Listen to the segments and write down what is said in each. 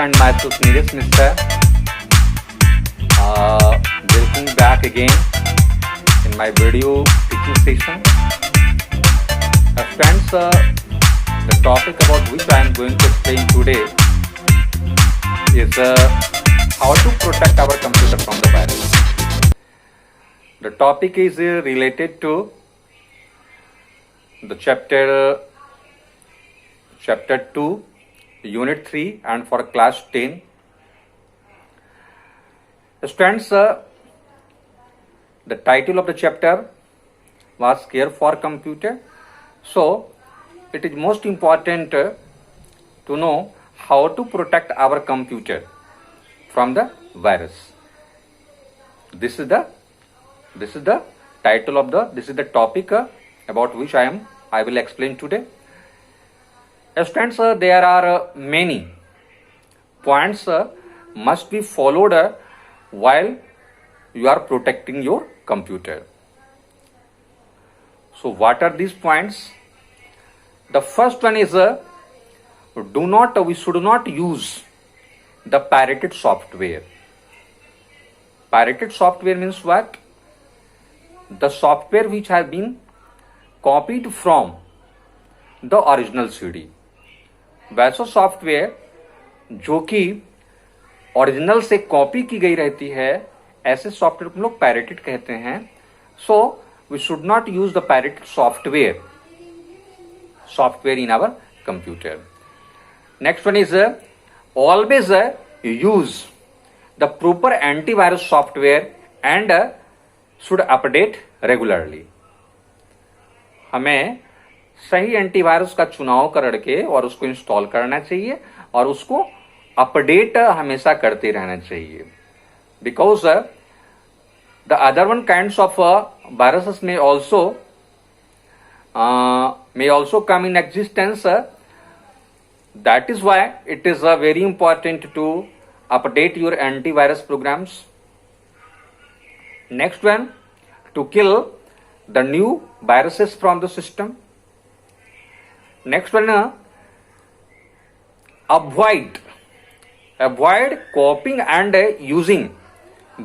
and myself Neeraj Mishra. Welcome back again in my video teaching session. Friends, the topic about which I am going to explain today is how to protect our computer from the virus. The topic is related to the chapter 2, Unit 3 and for class 10. Students, the title of the chapter was Care for Computer. So, it is most important to know how to protect our computer from the virus. This is the title of this is the topic about which I will explain today. Students, there are many points must be followed while you are protecting your computer. So what are these points? The first one is we should not use the pirated software. Pirated software means what? The software which has been copied from the original CD. वैसा software जो कि original से copy की गई रहती है, ऐसे software को हम लोग पायरेटेड कहते हैं. So we should not use the pirated software in our computer. Next one is always use the proper antivirus software and should update regularly. हमें सही एंटीवायरस का चुनाव करके और उसको इंस्टॉल करना चाहिए और उसको अपडेट हमेशा करते रहना चाहिए. Because the other one kinds of viruses may also come in existence. That is why it is very important to update your antivirus programs. Next one, to kill the new viruses from the system. Next one, avoid copying and using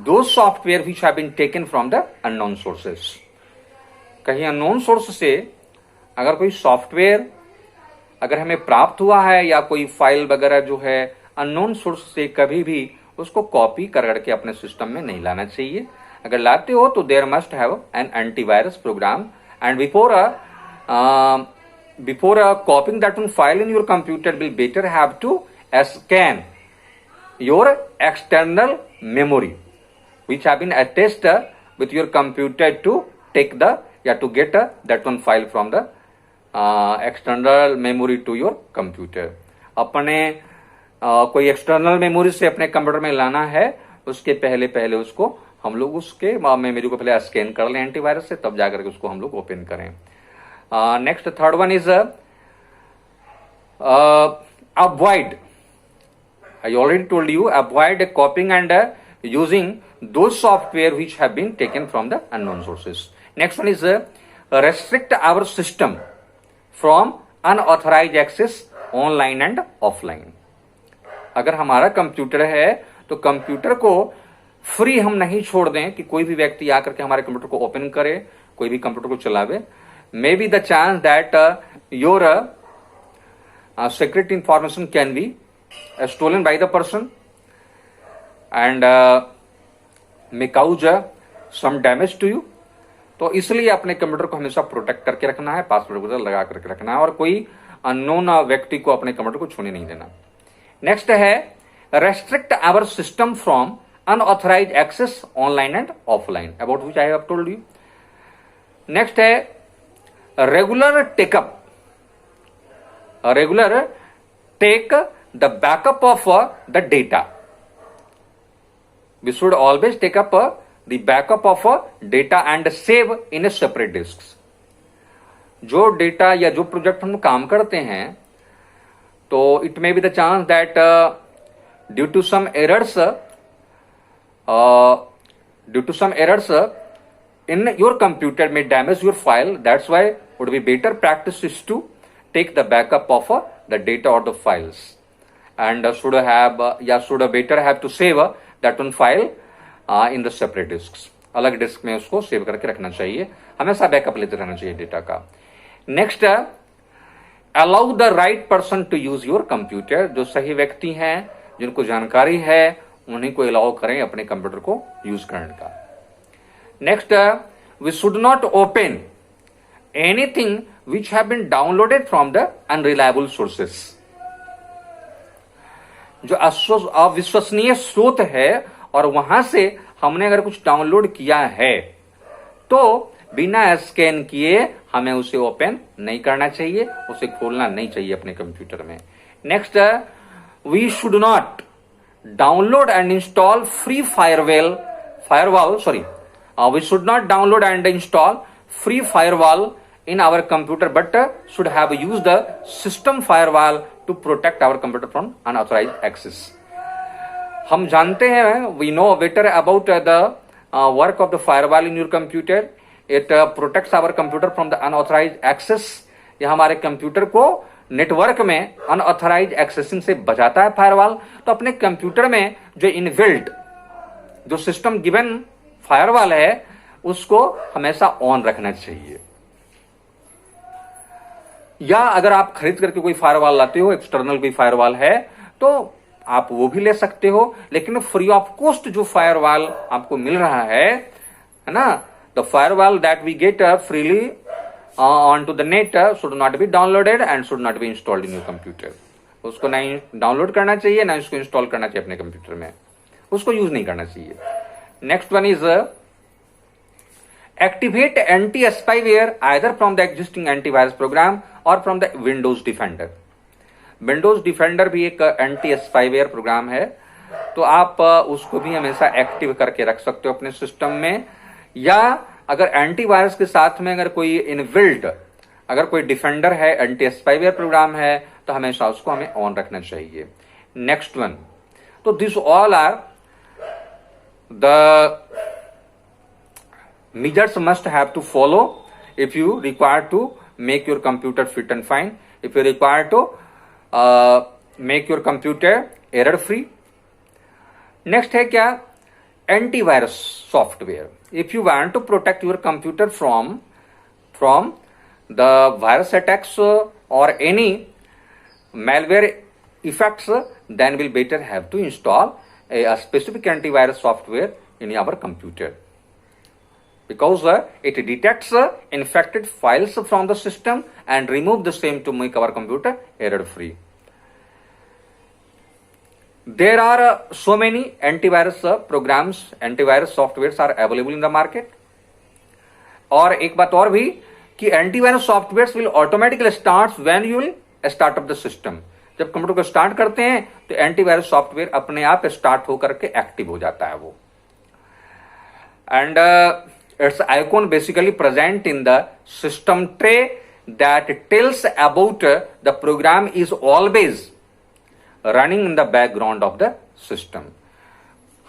those software which have been taken from the unknown sources. कहीं unknown source से अगर कोई software अगर हमें प्राप्त हुआ है या कोई फाइल वगैरह जो है unknown source से, कभी भी उसको कॉपी करके अपने सिस्टम में नहीं लाना चाहिए. अगर लाते हो तो there must have an antivirus program and before copying that one file in your computer, will better have to scan your external memory which have been attached with your computer to take to get that one file from the external memory to your computer. अपने कोई external memory से अपने computer में लाना है, उसके पहले उसको हम लोग उसके मेमोरी को पहले स्कैन कर लें एंटीवायरस से, तब जाकर के उसको हम लोग ओपन करें. Next, third one is avoid. I already told you, avoid copying and using those software which have been taken from the unknown sources. Next one is restrict our system from unauthorized access online and offline. अगर हमारा computer है तो computer को free हम नहीं छोड़ दें कि कोई भी व्यक्ति आकर के हमारे कंप्यूटर को ओपन करे, कोई भी कंप्यूटर को चलावे. Maybe the chance that your secret information can be stolen by the person and may cause some damage to you. तो इसलिए अपने कंप्यूटर को हमेशा प्रोटेक्ट करके रखना है, पासवर्ड वगैरह लगा करके रखना है और कोई अननोन व्यक्ति को अपने कंप्यूटर को छूने नहीं देना. नेक्स्ट है restrict our system from unauthorized access online and offline, about which I have told you. Next है regular take the backup of the data. We should always take up the backup of data and save in a separate disks. जो data या जो project हम काम करते हैं, तो it may be the chance that due to some errors in your computer may damage your file. That's why would be better practice is to take the backup of the data or the files and should better have to save that one file in the separate disks. अलग disc में उसको save करके रखना चाहिए, हमेशा backup लेते रहना चाहिए डेटा का. Next, allow the right person to use your computer. जो सही व्यक्ति हैं, जिनको जानकारी है, उन्हीं को अलाउ करें अपने कंप्यूटर को यूज करने का. Next, we should not open anything which have been downloaded from the unreliable sources. जो अविश्वसनीय स्रोत है और वहां से हमने अगर कुछ डाउनलोड किया है तो बिना स्कैन किए हमें उसे ओपन नहीं करना चाहिए, उसे खोलना नहीं चाहिए अपने कंप्यूटर में. Next, we should not download and install free we should not download and install free firewall in our computer, but should have used the system firewall to protect our computer from unauthorized access. हम जानते हैं, we know better about the work of the firewall in your computer. It protects our computer from the unauthorized access. यह हमारे computer को network में unauthorized accessing से बचाता है फायरवॉल. तो अपने कंप्यूटर में जो इनबिल्ट जो सिस्टम गिवन फायरवॉल है उसको हमेशा ऑन रखना चाहिए. या अगर आप खरीद करके कोई फायरवॉल लाते हो, एक्सटर्नल कोई फायरवॉल है, तो आप वो भी ले सकते हो, लेकिन फ्री ऑफ कॉस्ट जो फायरवॉल आपको मिल रहा है ना, the firewall that we get freely on to the net should not be downloaded and should not be installed in your computer. उसको नहीं डाउनलोड करना चाहिए, ना उसको इंस्टॉल करना चाहिए अपने कंप्यूटर में, उसको यूज नहीं करना चाहिए. Next one is activate anti spyware either from the existing antivirus program or from the Windows Defender. Windows Defender भी एक एंटी स्पाईवेयर प्रोग्राम है, तो आप उसको भी हमेशा एक्टिव करके रख सकते हो अपने सिस्टम में. या अगर एंटीवायरस के साथ में अगर कोई इनबिल्ट अगर कोई डिफेंडर है, एंटी स्पाईवेयर प्रोग्राम है, तो हमेशा उसको हमें ऑन रखना चाहिए. नेक्स्ट वन, तो this all are the measures must have to follow if you require to make your computer fit and fine, if you require to make your computer error free. Next है क्या, antivirus software. If you want to protect your computer from the virus attacks or any malware effects, then we'll better have to install a specific antivirus software in our computer, because it detects infected files from the system and remove the same to make our computer error free. There are so many antivirus programs, antivirus softwares are available in the market. और एक बात और भी कि antivirus softwares will automatically start when you will start up the system. जब computer को start करते हैं तो एंटीवायरस सॉफ्टवेयर अपने आप स्टार्ट होकर के एक्टिव हो जाता है वो. And its icon basically present in the system tray that tells about the program is always running in the background of the system.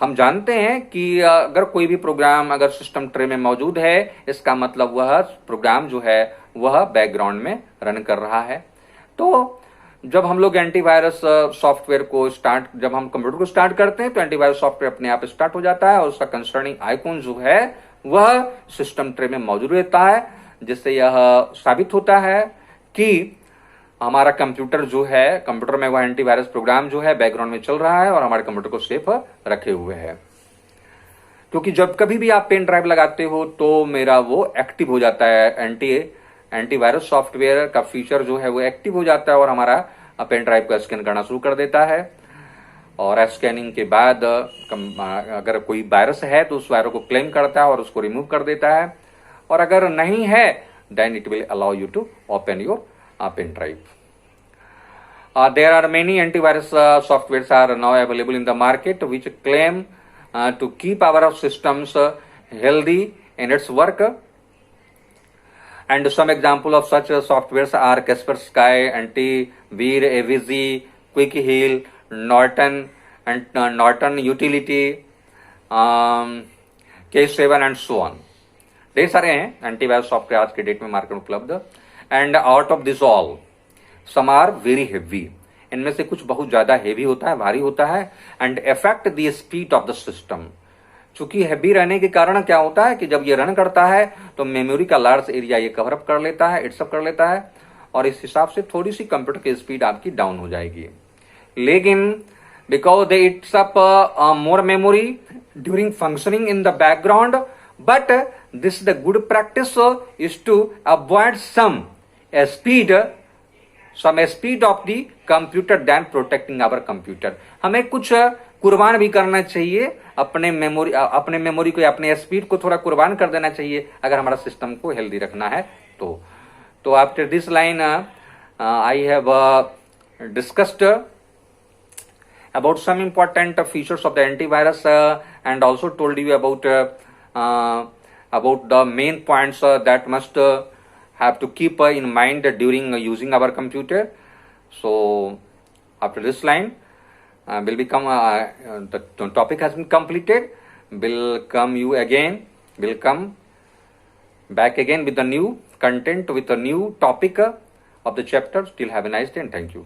हम जानते हैं कि अगर कोई भी प्रोग्राम अगर सिस्टम ट्रे में मौजूद है, इसका मतलब वह प्रोग्राम जो है वह बैकग्राउंड में रन कर रहा है. तो जब हम लोग एंटीवायरस सॉफ्टवेयर को जब हम कंप्यूटर को स्टार्ट करते हैं तो एंटीवायरस सॉफ्टवेयर अपने आप स्टार्ट हो जाता है और उसका कंसर्निंग आइकॉन जो है वह सिस्टम ट्रे में मौजूद रहता है, जिससे यह साबित होता है कि हमारा कंप्यूटर जो है, कंप्यूटर में वह एंटीवायरस प्रोग्राम जो है बैकग्राउंड में चल रहा है और हमारे कंप्यूटर को सेफ रखे हुए है. क्योंकि जब कभी भी आप पेन ड्राइव लगाते हो तो मेरा वो एक्टिव हो जाता है, एंटीवायरस सॉफ्टवेयर का फीचर जो है वो एक्टिव हो जाता है और हमारा पेन ड्राइव को स्कैन करना शुरू कर देता है. और स्कैनिंग के बाद अगर कोई वायरस है तो उस वायरस को क्लेम करता है और उसको रिमूव कर देता है, और अगर नहीं है then it will allow you to open your pen drive. There are many antivirus softwares are now available in the market which claim to keep our systems healthy in its work. And some example of such softwares are Kaspersky, Antivirus, AVG, Quick Heal, Norton and Norton Utility, K7 and so on. ढेर सारे हैं antivirus software आज के date में market में उपलब्ध. And out of this all, some are very heavy. इनमें से कुछ बहुत ज्यादा हेवी होता है, भारी होता है, and affect the speed of the system. चूंकि हैवी रहने के कारण क्या होता है कि जब ये रन करता है तो मेमोरी का लार्ज एरिया ये कवर अप कर लेता है, इट्सअप कर लेता है, और इस हिसाब से थोड़ी सी कंप्यूटर की स्पीड आपकी डाउन हो जाएगी। लेकिन because they eats up more memory during functioning in the background, but this the good practice is to avoid some speed of the computer then protecting our computer. हमें कुछ कुर्बान भी करना चाहिए, अपने मेमोरी को, अपने स्पीड को थोड़ा कुर्बान कर देना चाहिए अगर हमारा सिस्टम को हेल्दी रखना है तो after this line I have discussed about some important features of the antivirus and also told you about the main points that must have to keep in mind during using our computer. So after this line will become the topic has been completed. Will come back again with the new content, with a new topic of the chapter. Still have a nice day and thank you.